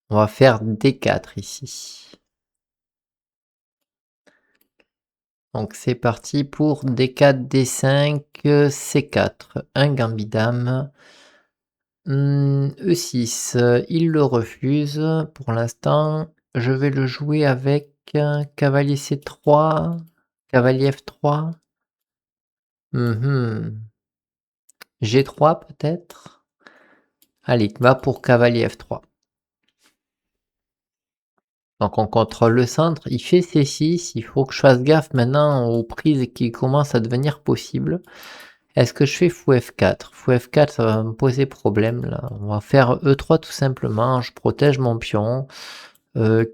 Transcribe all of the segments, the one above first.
On va faire D4 ici. Donc c'est parti pour D4, D5, C4. Un gambit dame. E6, il le refuse. Pour l'instant, je vais le jouer avec cavalier C3, cavalier F3. G3 peut-être. Allez, va pour cavalier F3. Donc on contrôle le centre, il fait C6, il faut que je fasse gaffe maintenant aux prises qui commencent à devenir possibles. Est-ce que je fais fou F4? Fou F4, ça va me poser problème là. On va faire E3 tout simplement, je protège mon pion.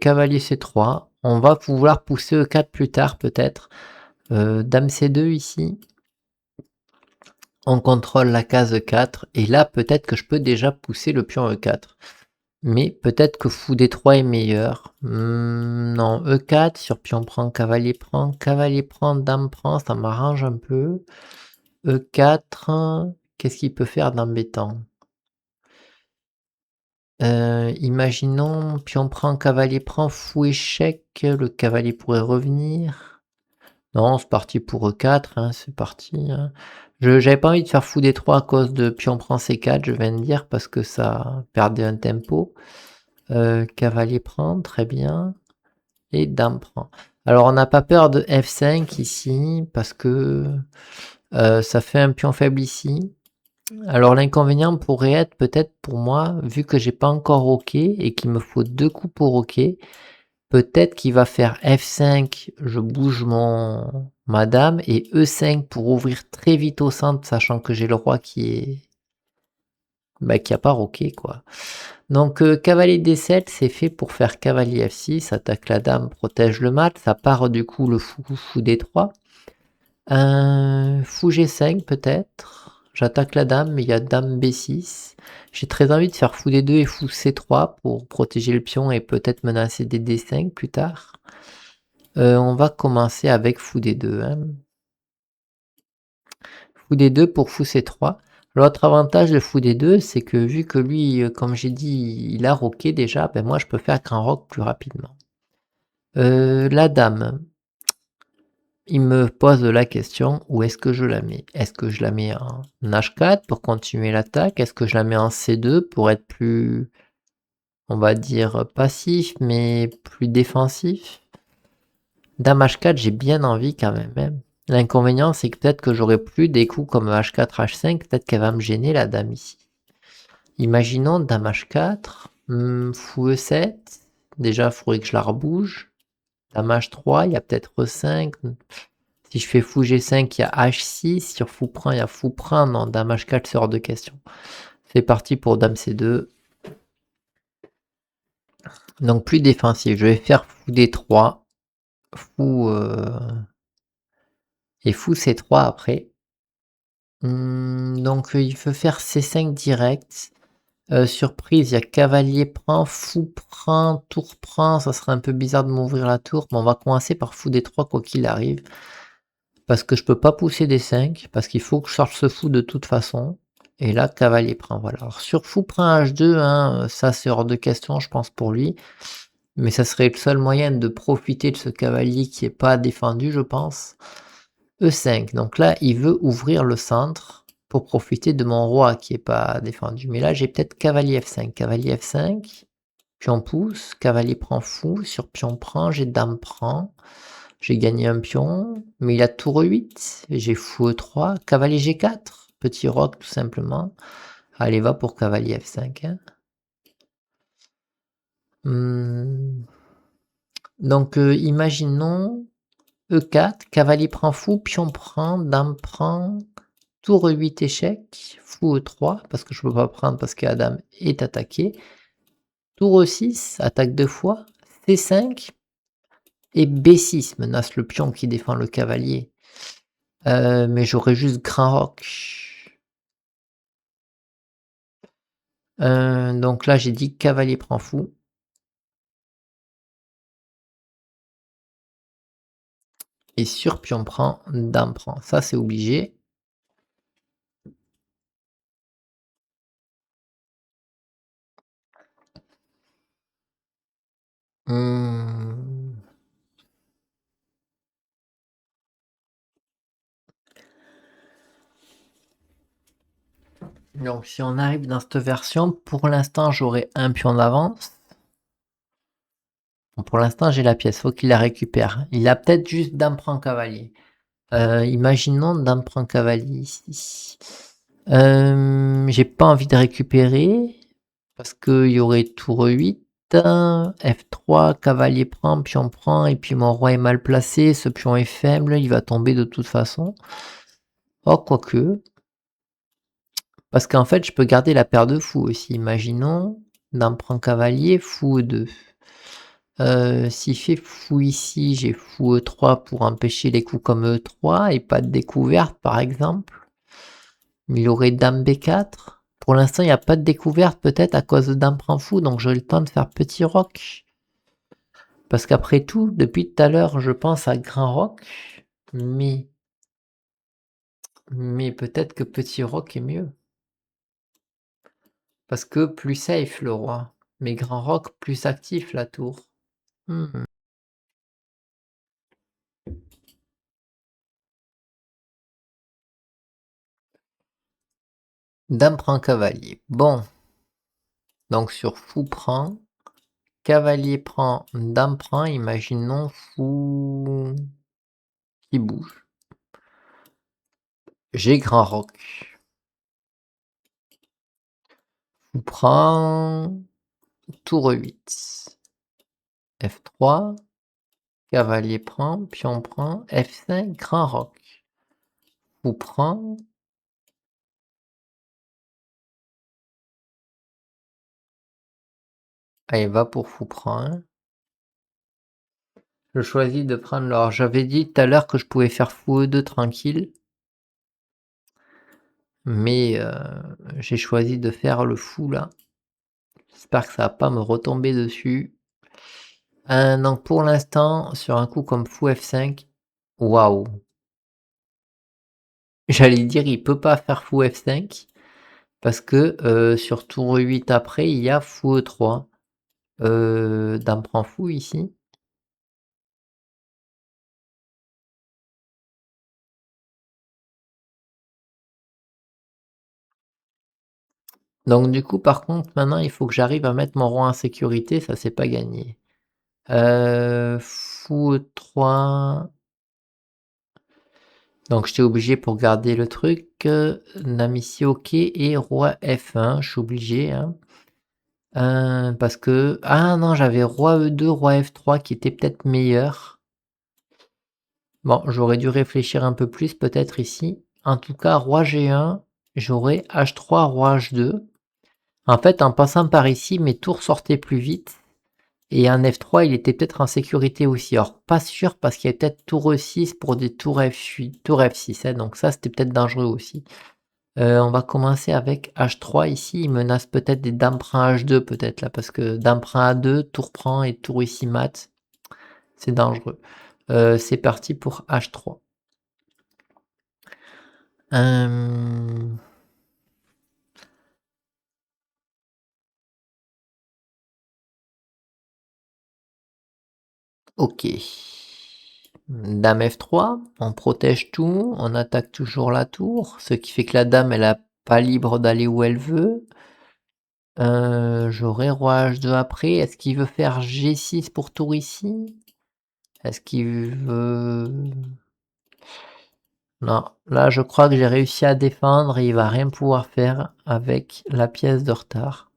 Cavalier C3, on va pouvoir pousser E4 plus tard peut-être. Dame C2 ici. On contrôle la case 4 et là peut-être que je peux déjà pousser le pion E4. Mais peut-être que fou D3 est meilleur. Non, E4 sur pion prend, cavalier prend, dame prend, ça m'arrange un peu. E4, qu'est-ce qu'il peut faire d'embêtant? Imaginons pion prend, cavalier prend, fou échec, le cavalier pourrait revenir. Non, c'est parti pour E4, hein, c'est parti. Hein. J'avais pas envie de faire fou D3 à cause de pion prend C4, je viens de dire, parce que ça perdait un tempo. Cavalier prend, très bien. Et dame prend. Alors on n'a pas peur de F5 ici, parce que ça fait un pion faible ici. Alors l'inconvénient pourrait être peut-être pour moi, vu que j'ai pas encore OK et qu'il me faut 2 coups pour OK, peut-être qu'il va faire F5, je bouge ma dame, et E5 pour ouvrir très vite au centre, sachant que j'ai le roi qui a pas roqué quoi. Donc cavalier D7, c'est fait pour faire cavalier F6, attaque la dame, protège le mat, ça part du coup le fou D3. Fou G5 peut-être, j'attaque la dame, mais il y a dame B6. J'ai très envie de faire fou D2 et fou C3 pour protéger le pion et peut-être menacer des D5 plus tard. On va commencer avec fou D2. Hein. Fou D2 pour fou C3. L'autre avantage de fou D2, c'est que vu que lui, comme j'ai dit, il a roqué déjà, ben moi je peux faire qu'un rock plus rapidement. La dame, il me pose la question, où est-ce que je la mets? Est-ce que je la mets en H4 pour continuer l'attaque? Est-ce que je la mets en C2 pour être plus, on va dire, passif, mais plus défensif? Dame H4, j'ai bien envie quand même. Hein. L'inconvénient, c'est que peut-être que j'aurai plus des coups comme H4, H5, peut-être qu'elle va me gêner la dame ici. Imaginons dame H4, fou E7, déjà il faudrait que je la rebouge. Dame H3, il y a peut-être E5. Si je fais fou G5, il y a H6. Sur fou prend, il y a fou prend. Non, dame H4, c'est hors de question. C'est parti pour dame C2. Donc plus défensif. Je vais faire fou D3. Fou et fou C3 après. Donc il faut faire C5 direct. Surprise, il y a cavalier prend, fou prend, tour prend. Ça serait un peu bizarre de m'ouvrir la tour. Mais on va commencer par fou D3 quoi qu'il arrive. Parce que je peux pas pousser D5. Parce qu'il faut que je sorte ce fou de toute façon. Et là, cavalier prend, voilà. Alors sur fou prend H2, hein, ça c'est hors de question, je pense, pour lui. Mais ça serait le seul moyen de profiter de ce cavalier qui est pas défendu, je pense. E5, donc là, il veut ouvrir le centre pour profiter de mon roi qui est pas défendu. Mais là, j'ai peut-être cavalier F5. Cavalier F5, pion pousse, cavalier prend fou, sur pion prend, j'ai dame prend. J'ai gagné un pion, mais il a tour E8, j'ai fou E3, cavalier G4, petit roc tout simplement. Allez, va pour cavalier F5. Hein. Donc, imaginons E4, cavalier prend fou, pion prend, dame prend, tour E8 échec, fou E3, parce que je peux pas prendre parce que la dame est attaquée. Tour E6, attaque deux fois, C5 et B6 menace le pion qui défend le cavalier. Mais j'aurais juste grand roc. Donc là, j'ai dit cavalier prend fou. Et sur pion prend, dame prend. Ça, c'est obligé. Donc si on arrive dans cette version, pour l'instant j'aurai un pion d'avance. Bon, pour l'instant j'ai la pièce, faut qu'il la récupère. Il a peut-être juste dame prend cavalier. Imaginons dame prend cavalier ici. J'ai pas envie de récupérer parce qu'il y aurait tour 8, F3, cavalier prend, pion prend, et puis mon roi est mal placé, ce pion est faible, il va tomber de toute façon. Oh, quoique. Parce qu'en fait, je peux garder la paire de fous aussi. Imaginons, dame prend cavalier, fou E2. S'il fait fou ici, j'ai fou E3 pour empêcher les coups comme E3 et pas de découverte par exemple. Il aurait dame B4. Pour l'instant, il n'y a pas de découverte peut-être à cause de dame prend fou, donc j'aurai le temps de faire petit roc. Parce qu'après tout, depuis tout à l'heure, je pense à grand roc, mais peut-être que petit roc est mieux. Parce que plus safe le roi, mais grand roc plus actif la tour. Hmm. Dame prend cavalier. Bon, donc sur fou prend, cavalier prend, dame prend, imaginons fou qui bouge. J'ai grand roc. Fou prend, tour 8. F3, cavalier prend, pion prend, F5, grand roc. Fou prend. Allez, va pour fou prend. Je choisis de prendre l'or. J'avais dit tout à l'heure que je pouvais faire fou E2 tranquille. Mais j'ai choisi de faire le fou là. J'espère que ça va pas me retomber dessus. Donc pour l'instant, sur un coup comme fou F5, waouh. J'allais dire il peut pas faire fou F5 parce que sur tour 8 après il y a fou E3. Dame prend fou ici. Donc du coup par contre maintenant il faut que j'arrive à mettre mon roi en sécurité, ça c'est pas gagné. Fou E3. Donc j'étais obligé pour garder le truc, dame ici OK et roi F1, je suis obligé, hein. Parce que ah non, j'avais roi E2, roi F3 qui était peut-être meilleur. Bon, j'aurais dû réfléchir un peu plus peut-être ici. En tout cas, roi G1, j'aurais H3, roi H2. En fait, en passant par ici, mes tours sortaient plus vite. Et en F3, il était peut-être en sécurité aussi. Alors, pas sûr parce qu'il y a peut-être tour E6 pour des tours F8, tour F6, hein, donc ça, c'était peut-être dangereux aussi. On va commencer avec H3 ici. Il menace peut-être des dames prend H2 peut-être là, parce que dame prend A2, tour prend et tour ici mat. C'est dangereux. C'est parti pour H3. Ok. Dame F3, on protège tout, on attaque toujours la tour, ce qui fait que la dame elle a pas libre d'aller où elle veut. J'aurai roi H2 après. Est-ce qu'il veut faire G6 pour tour ici? Est-ce qu'il veut... Non, là je crois que j'ai réussi à défendre et il va rien pouvoir faire avec la pièce de retard.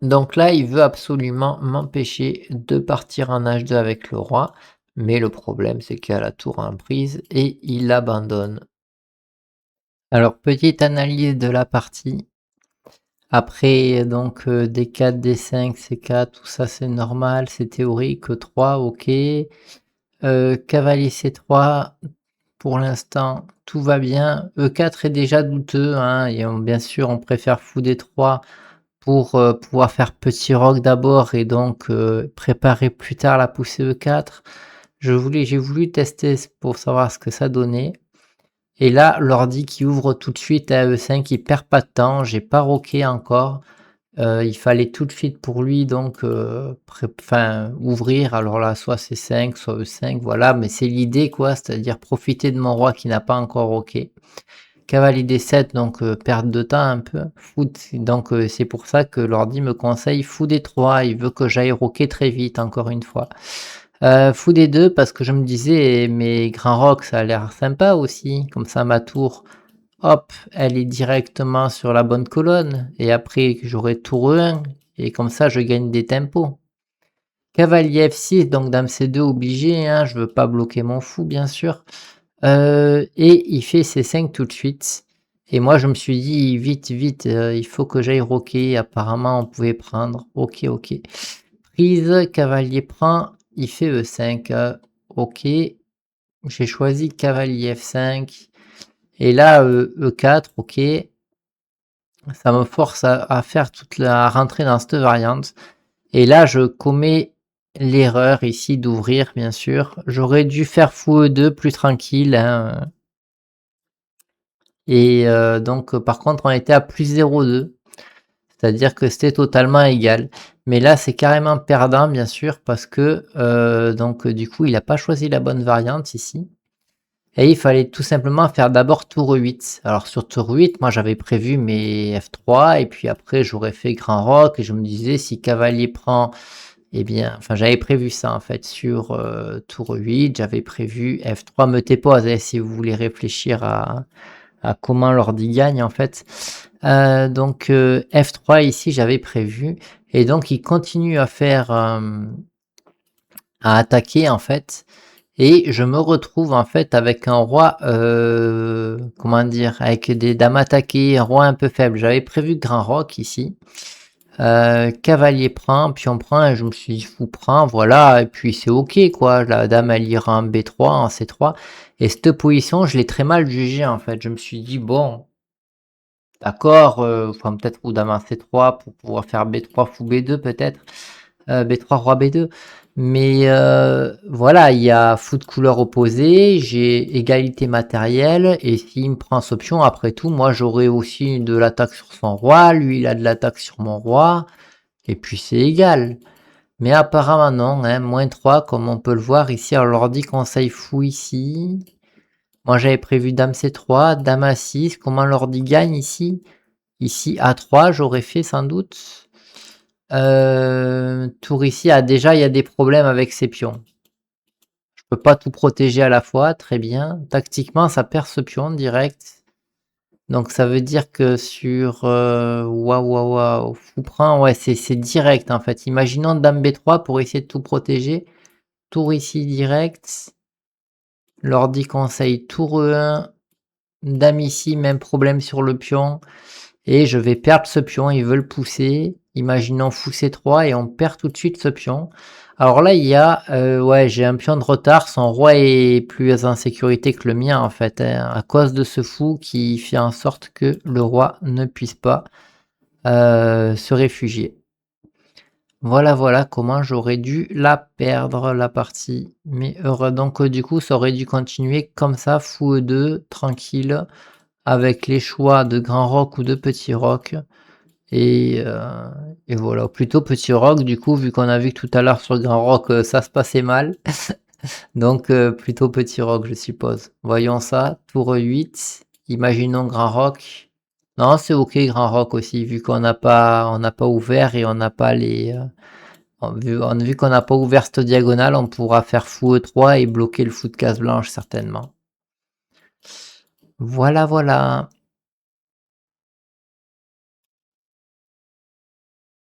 Donc là, il veut absolument m'empêcher de partir en H2 avec le roi. Mais le problème, c'est qu'il y a la tour en prise et il abandonne. Alors, petite analyse de la partie. Après, donc, D4, D5, C4, tout ça, c'est normal, c'est théorique. E3, ok. Cavalier C3, pour l'instant, tout va bien. E4 est déjà douteux, hein, et bien sûr, on préfère fou D3 pour pouvoir faire petit roc d'abord et donc préparer plus tard la poussée E4. J'ai voulu tester pour savoir ce que ça donnait. Et là, l'ordi qui ouvre tout de suite à E5, il perd pas de temps, j'ai pas roqué encore. Il fallait tout de suite pour lui donc enfin ouvrir. Alors là, soit C5, soit E5, voilà, mais c'est l'idée quoi, c'est-à-dire profiter de mon roi qui n'a pas encore roqué. Cavalier D7, donc perte de temps un peu. Fou donc c'est pour ça que l'ordi me conseille fou D3, il veut que j'aille roquer très vite encore une fois. Fou D2 parce que je me disais: «Mais grand roc ça a l'air sympa aussi, comme ça ma tour, hop, elle est directement sur la bonne colonne et après j'aurai tour E1 et comme ça je gagne des tempos». Cavalier F6 donc dame C2 obligé, hein, je veux pas bloquer mon fou bien sûr. Et il fait C5 tout de suite et moi je me suis dit: «Vite, vite, il faut que j'aille roquer». Apparemment on pouvait prendre. OK, OK. Prise, cavalier prend, il fait E5, OK. J'ai choisi cavalier F5 et là, E4, OK. Ça me force à faire à rentrer dans cette variante et là je commets l'erreur ici d'ouvrir bien sûr. J'aurais dû faire fou E2 plus tranquille, hein, et donc par contre on était à plus 0,2, c'est-à-dire que c'était totalement égal. Mais là c'est carrément perdant bien sûr parce que donc du coup il a pas choisi la bonne variante ici et il fallait tout simplement faire d'abord tour 8. Alors sur tour 8, moi j'avais prévu mes F3 et puis après j'aurais fait grand roc et je me disais si cavalier prend, eh bien, enfin j'avais prévu ça en fait sur tour 8, j'avais prévu F3 me dépose, si vous voulez réfléchir à comment l'ordi gagne en fait. Donc F3 ici j'avais prévu et donc il continue à faire, à attaquer en fait et je me retrouve en fait avec un roi, comment dire? Avec des dames attaquées, un roi un peu faible. J'avais prévu grand roc ici, cavalier prend, pion prend et je me suis dit: «Fou prend», voilà et puis c'est OK quoi. La dame elle ira en B3, en C3 et cette position je l'ai très mal jugée en fait. Je me suis dit: «Bon, d'accord, enfin peut-être ou dame en C3 pour pouvoir faire B3 fou B2 peut-être, B3 roi B2. Mais voilà, il y a fou de couleur opposée, j'ai égalité matérielle et s'il me prend ce pion, après tout, moi j'aurai aussi de l'attaque sur son roi, lui il a de l'attaque sur mon roi et puis c'est égal. Mais apparemment non, hein, -3 comme on peut le voir ici. Alors l'ordi conseille fou ici. Moi j'avais prévu dame C3, dame A6. Comment l'ordi gagne ici? Ici A3 j'aurais fait sans doute. Tour ici, ah déjà il y a des problèmes avec ces pions. Je peux pas tout protéger à la fois, très bien. Tactiquement ça perd ce pion direct. Donc ça veut dire que sur, waouh, waouh, waouh, fou prend, ouais c'est direct en fait. Imaginons dame B3 pour essayer de tout protéger. Tour ici direct. L'ordi conseille tour E1, dame ici, même problème sur le pion. Et je vais perdre ce pion, il veut le pousser. Imaginons fou C3 et on perd tout de suite ce pion. Alors là, il y a, ouais, j'ai un pion de retard. Son roi est plus en sécurité que le mien en fait, hein, à cause de ce fou qui fait en sorte que le roi ne puisse pas se réfugier. Voilà, voilà comment j'aurais dû la perdre la partie. Mais heureux, donc du coup, ça aurait dû continuer comme ça, fou E2, tranquille, avec les choix de grand roc ou de petit roc. Et, heu et voilà, plutôt petit roc du coup, vu qu'on a vu que tout à l'heure sur grand roc, ça se passait mal. Donc plutôt petit roc, je suppose. Voyons ça, tour 8, imaginons grand roc. Non, c'est OK grand roc aussi, vu qu'on n'a pas ouvert et on n'a pas les, vu qu'on n'a pas ouvert cette diagonale, on pourra faire fou E3 et bloquer le fou de case blanche certainement. Voilà, voilà.